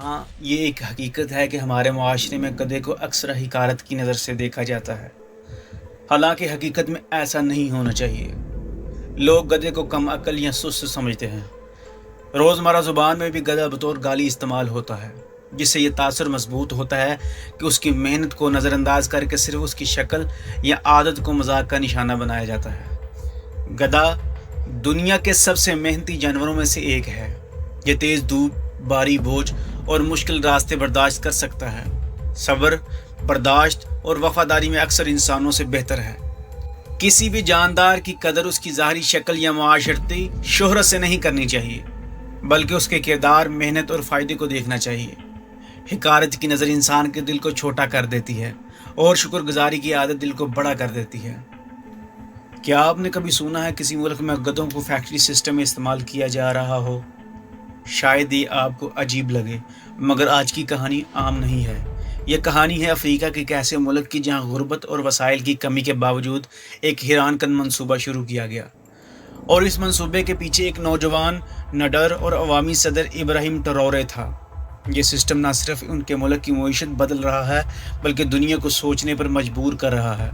ہاں، یہ ایک حقیقت ہے کہ ہمارے معاشرے میں گدھے کو اکثر حقارت کی نظر سے دیکھا جاتا ہے، حالانکہ حقیقت میں ایسا نہیں ہونا چاہیے۔ لوگ گدھے کو کم عقل یا سست سمجھتے ہیں۔ روزمرہ زبان میں بھی گدھا بطور گالی استعمال ہوتا ہے، جس سے یہ تاثر مضبوط ہوتا ہے کہ اس کی محنت کو نظر انداز کر کے صرف اس کی شکل یا عادت کو مذاق کا نشانہ بنایا جاتا ہے۔ گدھا دنیا کے سب سے محنتی جانوروں میں سے ایک ہے۔ یہ تیز دھوپ، بھاری بوجھ اور مشکل راستے برداشت کر سکتا ہے۔ صبر، برداشت اور وفاداری میں اکثر انسانوں سے بہتر ہے۔ کسی بھی جاندار کی قدر اس کی ظاہری شکل یا معاشرتی شہرت سے نہیں کرنی چاہیے، بلکہ اس کے کردار، محنت اور فائدے کو دیکھنا چاہیے۔ حقارت کی نظر انسان کے دل کو چھوٹا کر دیتی ہے اور شکر گزاری کی عادت دل کو بڑا کر دیتی ہے۔ کیا آپ نے کبھی سنا ہے کسی ملک میں گدھوں کو فیکٹری سسٹم میں استعمال کیا جا رہا ہو؟ شاید یہ آپ کو عجیب لگے، مگر آج کی کہانی عام نہیں ہے۔ یہ کہانی ہے افریقہ کے ایک ایسے ملک کی جہاں غربت اور وسائل کی کمی کے باوجود ایک حیران کن منصوبہ شروع کیا گیا، اور اس منصوبے کے پیچھے ایک نوجوان، نڈر اور عوامی صدر ابراہیم ٹرورے تھا۔ یہ سسٹم نہ صرف ان کے ملک کی معیشت بدل رہا ہے، بلکہ دنیا کو سوچنے پر مجبور کر رہا ہے۔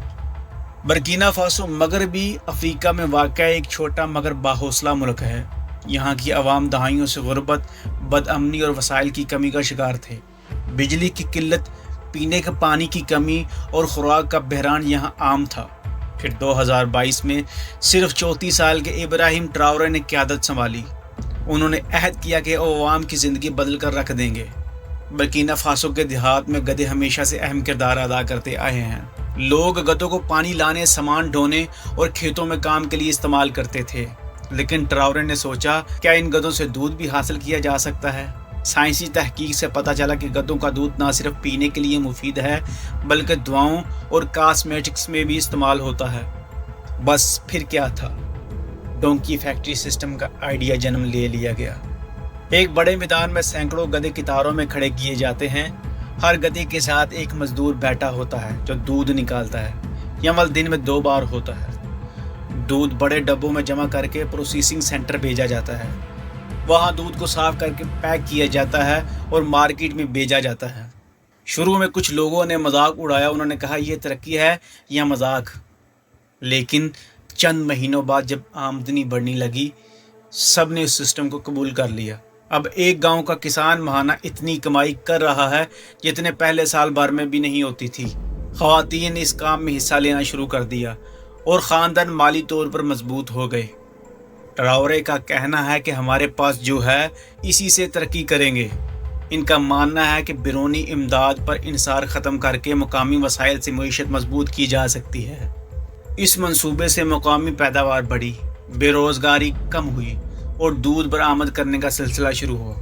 برکینا فاسو مغربی افریقہ میں واقع ایک چھوٹا مگر باحوصلہ ملک ہے۔ یہاں کی عوام دہائیوں سے غربت، بد امنی اور وسائل کی کمی کا شکار تھے۔ بجلی کی قلت، پینے کے پانی کی کمی اور خوراک کا بحران یہاں عام تھا۔ پھر 2022 میں صرف 34 سال کے ابراہیم ٹراورے نے قیادت سنبھالی۔ انہوں نے عہد کیا کہ وہ عوام کی زندگی بدل کر رکھ دیں گے۔ برکینا فاسو کے دیہات میں گدھے ہمیشہ سے اہم کردار ادا کرتے آئے ہیں۔ لوگ گدھوں کو پانی لانے، سامان ڈھونے اور کھیتوں میں کام کے لیے استعمال کرتے تھے، لیکن ٹراورے نے سوچا، کیا ان گدھوں سے دودھ بھی حاصل کیا جا سکتا ہے؟ سائنسی تحقیق سے پتہ چلا کہ گدھوں کا دودھ نہ صرف پینے کے لیے مفید ہے، بلکہ دواؤں اور کاسمیٹکس میں بھی استعمال ہوتا ہے۔ بس پھر کیا تھا؟ ڈونکی فیکٹری سسٹم کا آئیڈیا جنم لے لیا گیا۔ ایک بڑے میدان میں سینکڑوں گدھے قطاروں میں کھڑے کیے جاتے ہیں۔ ہر گدھے کے ساتھ ایک مزدور بیٹھا ہوتا ہے جو دودھ نکالتا ہے۔ یہ عمل دن میں 2 بار ہوتا ہے۔ دودھ بڑے ڈبوں میں جمع کر کے پروسیسنگ سینٹر بھیجا جاتا ہے۔ وہاں دودھ کو صاف کر کے پیک کیا جاتا ہے اور مارکیٹ میں بیچا جاتا ہے۔ شروع میں کچھ لوگوں نے مذاق اڑایا، انہوں نے کہا یہ ترقی ہے یا مذاق؟ لیکن چند مہینوں بعد جب آمدنی بڑھنے لگی، سب نے اس سسٹم کو قبول کر لیا۔ اب ایک گاؤں کا کسان ماہانہ اتنی کمائی کر رہا ہے جتنے پہلے سال بھر میں بھی نہیں ہوتی تھی۔ خواتین نے اس کام میں حصہ لینا شروع کر دیا اور خاندان مالی طور پر مضبوط ہو گئے۔ ٹراورے کا کہنا ہے کہ ہمارے پاس جو ہے اسی سے ترقی کریں گے۔ ان کا ماننا ہے کہ بیرونی امداد پر انحصار ختم کر کے مقامی وسائل سے معیشت مضبوط کی جا سکتی ہے۔ اس منصوبے سے مقامی پیداوار بڑھی، بے روزگاری کم ہوئی اور دودھ برآمد کرنے کا سلسلہ شروع ہوا۔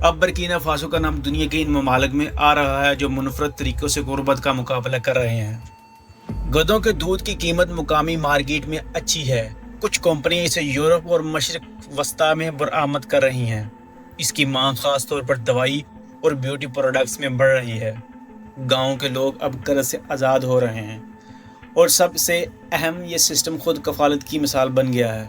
اب برکینا فاسو کا نام دنیا کے ان ممالک میں آ رہا ہے جو منفرد طریقوں سے غربت کا مقابلہ کر رہے ہیں۔ گدھوں کے دودھ کی قیمت مقامی مارکیٹ میں اچھی ہے۔ کچھ کمپنیاں اسے یورپ اور مشرق وسطیٰ میں برآمد کر رہی ہیں۔ اس کی مانگ خاص طور پر دوائی اور بیوٹی پروڈکٹس میں بڑھ رہی ہے۔ گاؤں کے لوگ اب قرض سے آزاد ہو رہے ہیں، اور سب سے اہم، یہ سسٹم خود کفالت کی مثال بن گیا ہے۔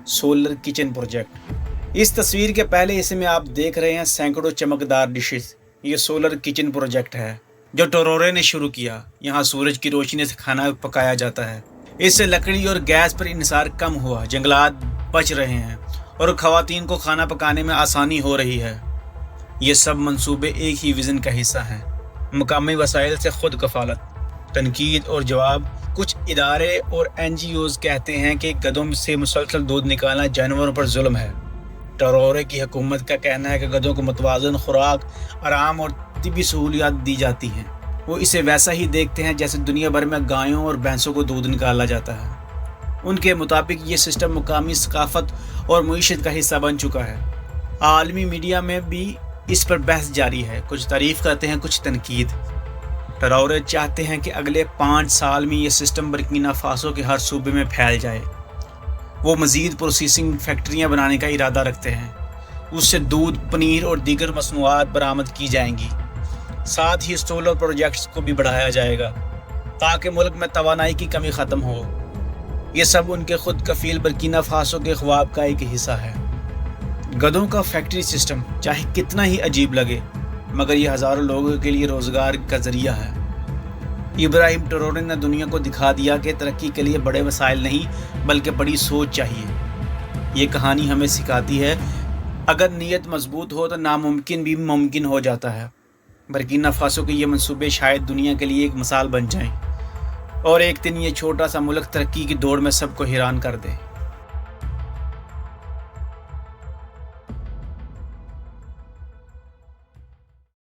Solar kitchen project. اس تصویر کے پہلے حصے میں آپ دیکھ رہے ہیں سینکڑوں چمکدار ڈشز۔ یہ سولر کچن پروجیکٹ ہے جو ٹرورے نے شروع کیا۔ یہاں سورج کی روشنی سے کھانا پکایا جاتا ہے۔ اس سے لکڑی اور گیس پر انحصار کم ہوا، جنگلات بچ رہے ہیں اور خواتین کو کھانا پکانے میں آسانی ہو رہی ہے۔ یہ سب منصوبے ایک ہی ویژن کا حصہ ہیں: مقامی وسائل سے خود کفالت۔ تنقید اور جواب۔ کچھ ادارے اور NGOز کہتے ہیں کہ گدھوں سے مسلسل دودھ نکالنا جانوروں پر ظلم ہے۔ ٹرورے کی حکومت کا کہنا ہے کہ گدھوں کو متوازن خوراک، آرام اور طبی سہولیات دی جاتی ہیں۔ وہ اسے ویسا ہی دیکھتے ہیں جیسے دنیا بھر میں گایوں اور بھینسوں کو دودھ نکالا جاتا ہے۔ ان کے مطابق یہ سسٹم مقامی ثقافت اور معیشت کا حصہ بن چکا ہے۔ عالمی میڈیا میں بھی اس پر بحث جاری ہے، کچھ تعریف کرتے ہیں، کچھ تنقید۔ ٹراورے چاہتے ہیں کہ اگلے 5 سال میں یہ سسٹم برکینا فاسو کے ہر صوبے میں پھیل جائے۔ وہ مزید پروسیسنگ فیکٹریاں بنانے کا ارادہ رکھتے ہیں۔ اس سے دودھ، پنیر اور دیگر مصنوعات برآمد کی جائیں گی۔ ساتھ ہی سولر پروجیکٹس کو بھی بڑھایا جائے گا تاکہ ملک میں توانائی کی کمی ختم ہو۔ یہ سب ان کے خود کفیل برکینا فاسو کے خواب کا ایک حصہ ہے۔ گدھوں کا فیکٹری سسٹم چاہے کتنا ہی عجیب لگے مگر یہ ہزاروں لوگوں کے لیے روزگار کا ذریعہ ہے۔ ابراہیم ٹریورے نے دنیا کو دکھا دیا کہ ترقی کے لیے بڑے وسائل نہیں بلکہ بڑی سوچ چاہیے۔ یہ کہانی ہمیں سکھاتی ہے اگر نیت مضبوط ہو تو ناممکن بھی ممکن ہو جاتا ہے۔ برکینا فاسو کے یہ منصوبے شاید دنیا کے لیے ایک مثال بن جائیں اور ایک دن یہ چھوٹا سا ملک ترقی کی دوڑ میں سب کو حیران کر دے۔